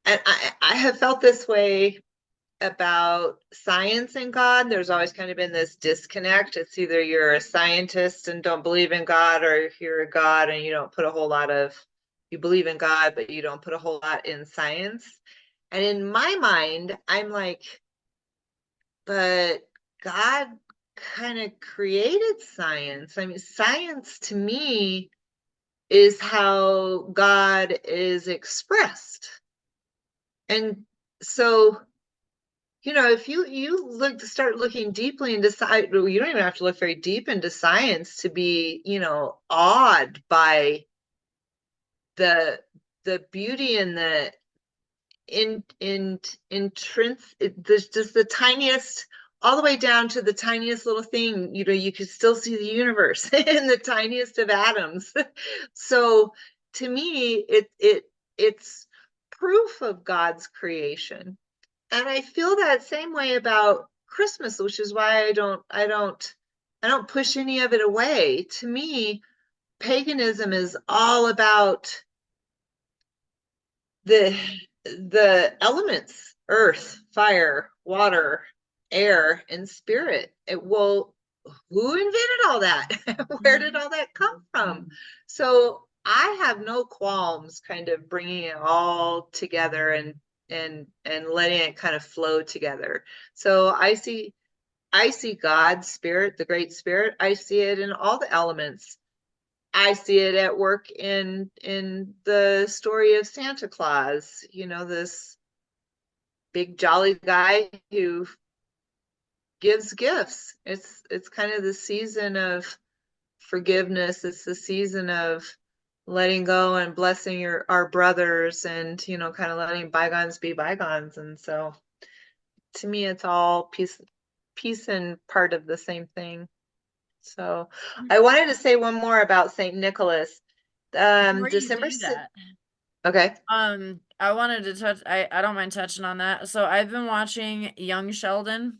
and I have felt this way about science and God. There's always kind of been this disconnect. It's either you're a scientist and don't believe in God, or you're a God and you don't put a whole lot of, you believe in God, but you don't put a whole lot in science. And in my mind, I'm like, but God kind of created science. I mean, science to me is how God is expressed. And so, if you start looking deeply into science, you don't even have to look very deep into science to be, awed by the the beauty and the in there's just the tiniest, all the way down to the tiniest little thing. You could still see the universe in the tiniest of atoms. So to me, it's proof of God's creation. And I feel that same way about Christmas, which is why I don't push any of it away. To me, paganism is all about the the elements: earth, fire, water, air, and spirit. Who invented all that? Where did all that come from? So I have no qualms kind of bringing it all together and letting it kind of flow together. So I see God's spirit, the great spirit. I see it in all the elements. I see it at work in the story of Santa Claus, this big jolly guy who gives gifts. It's kind of the season of forgiveness. It's the season of letting go and blessing our brothers, and kind of letting bygones be bygones. And so to me, it's all peace and part of the same thing. So I wanted to say one more about Saint Nicholas. Before you December do 6th. that, Okay. I wanted to touch, I don't mind touching on that. So I've been watching Young Sheldon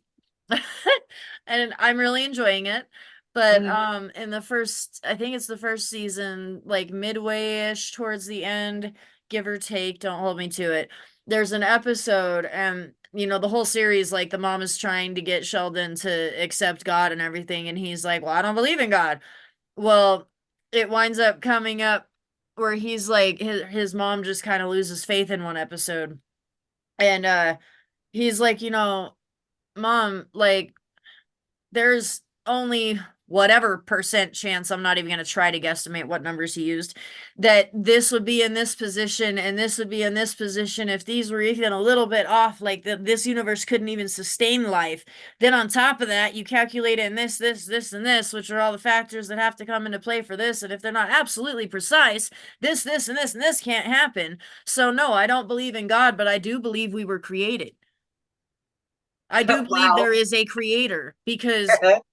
and I'm really enjoying it. But Mhm. in the first, I think it's the first season, like midway-ish towards the end, give or take, don't hold me to it. There's an episode, and the whole series, like the mom is trying to get Sheldon to accept God and everything, and he's like, "Well, I don't believe in God." Well, it winds up coming up where he's like, his mom just kind of loses faith in one episode. And he's like, "Mom, like there's only whatever percent chance, I'm not even going to try to guesstimate what numbers he used, that this would be in this position and this would be in this position. If these were even a little bit off, like this universe couldn't even sustain life. Then on top of that, you calculate in this, and this, which are all the factors that have to come into play for this. And if they're not absolutely precise, this, and this can't happen. So no, I don't believe in God, but I do believe we were created. I do believe Wow. there is a creator because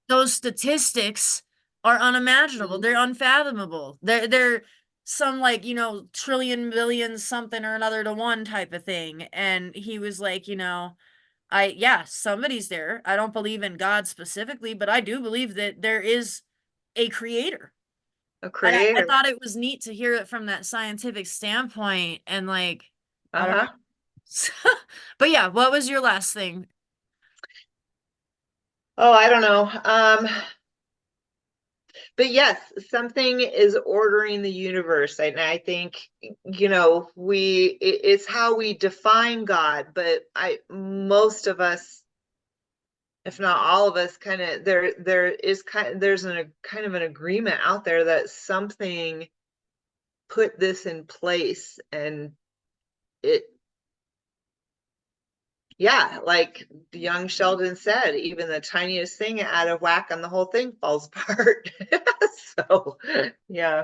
those statistics are unimaginable. They're unfathomable. They're some, like, trillion, billion, something or another to one type of thing. And he was like, yeah, somebody's there. I don't believe in God specifically, but I do believe that there is a creator. A And I creator. thought it was neat to hear it from that scientific standpoint, and like, I don't Uh-huh. know. But yeah, what was your last thing? Oh, I don't know. But yes, something is ordering the universe. And I think, it's how we define God, but most of us, if not all of us, kind of there's a kind of an agreement out there that something put this in place. And it yeah, like the young Sheldon said, even the tiniest thing out of whack and the whole thing falls apart. So yeah.